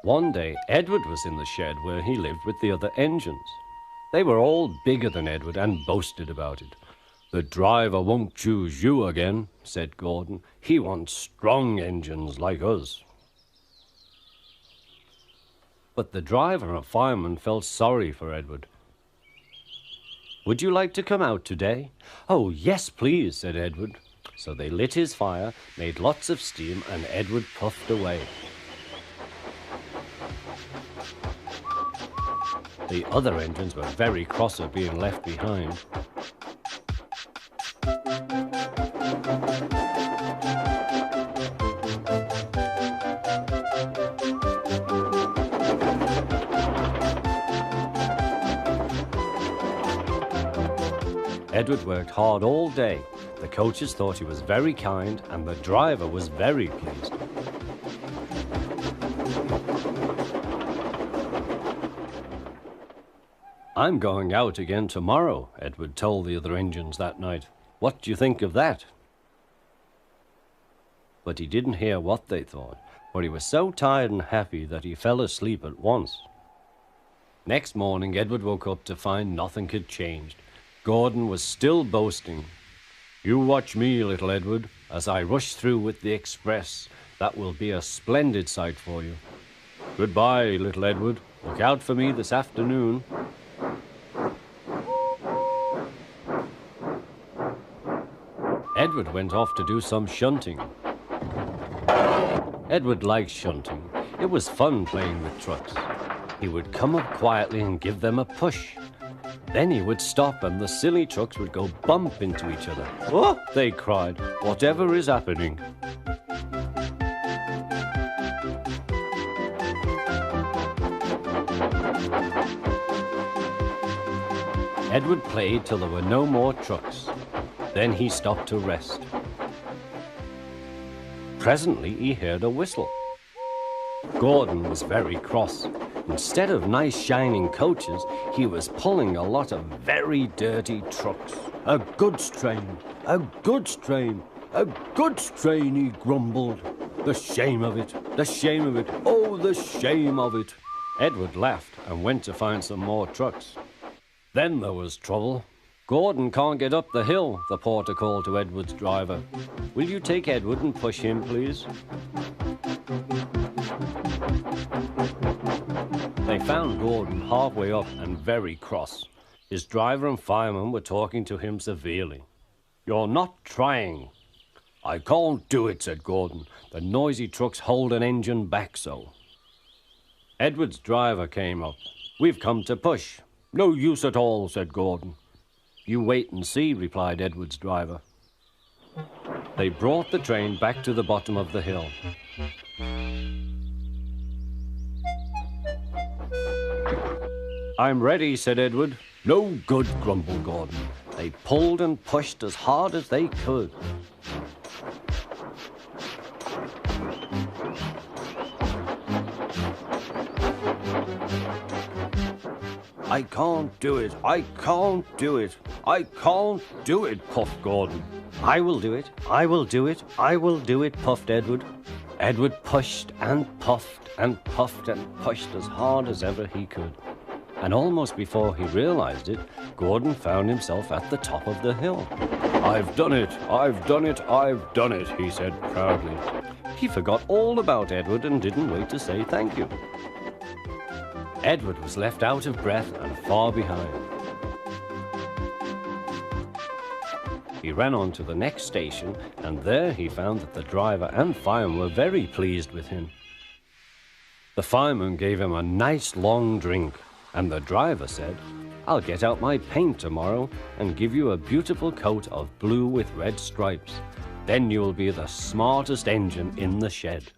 One day, Edward was in the shed where he lived with the other engines. They were all bigger than Edward and boasted about it. "The driver won't choose you again," said Gordon. "He wants strong engines like us." But the driver and fireman felt sorry for Edward. "Would you like to come out today?" "Oh, yes, please," said Edward. So they lit his fire, made lots of steam, and Edward puffed away. The other engines were very cross at being left behind. Edward worked hard all day. The coaches thought he was very kind, and the driver was very pleased. "I'm going out again tomorrow," Edward told the other engines that night. "What do you think of that?" But he didn't hear what they thought, for he was so tired and happy that he fell asleep at once. Next morning, Edward woke up to find nothing had changed. Gordon was still boasting. "You watch me, little Edward, as I rush through with the express. That will be a splendid sight for you. Goodbye, little Edward. Look out for me this afternoon." Edward went off to do some shunting. Edward liked shunting. It was fun playing with trucks. He would come up quietly and give them a push. Then he would stop and the silly trucks would go bump into each other. "Oh!" they cried. "Whatever is happening?" Edward played till there were no more trucks. Then he stopped to rest. Presently he heard a whistle. Gordon was very cross. Instead of nice shining coaches, he was pulling a lot of very dirty trucks. "A goods train, a goods train, a goods train," he grumbled. "The shame of it, the shame of it, oh, the shame of it." Edward laughed and went to find some more trucks. Then there was trouble. "Gordon can't get up the hill," the porter called to Edward's driver. "Will you take Edward and push him, please?" They found Gordon halfway up and very cross. His driver and fireman were talking to him severely. "You're not trying." "I can't do it," said Gordon. "The noisy trucks hold an engine back so." Edward's driver came up. "We've come to push." "No use at all," said Gordon. "You wait and see," replied Edward's driver. They brought the train back to the bottom of the hill. "I'm ready," said Edward. "No good," grumbled Gordon. They pulled and pushed as hard as they could. "I can't do it, I can't do it, I can't do it," puffed Gordon. "I will do it, I will do it, I will do it," puffed Edward. Edward pushed and puffed and puffed and pushed as hard as ever he could. And almost before he realized it, Gordon found himself at the top of the hill. "I've done it, I've done it, I've done it," he said proudly. He forgot all about Edward and didn't wait to say thank you. Edward was left out of breath and far behind. He ran on to the next station, and there he found that the driver and fireman were very pleased with him. The fireman gave him a nice long drink, and the driver said, "I'll get out my paint tomorrow and give you a beautiful coat of blue with red stripes. Then you'll be the smartest engine in the shed."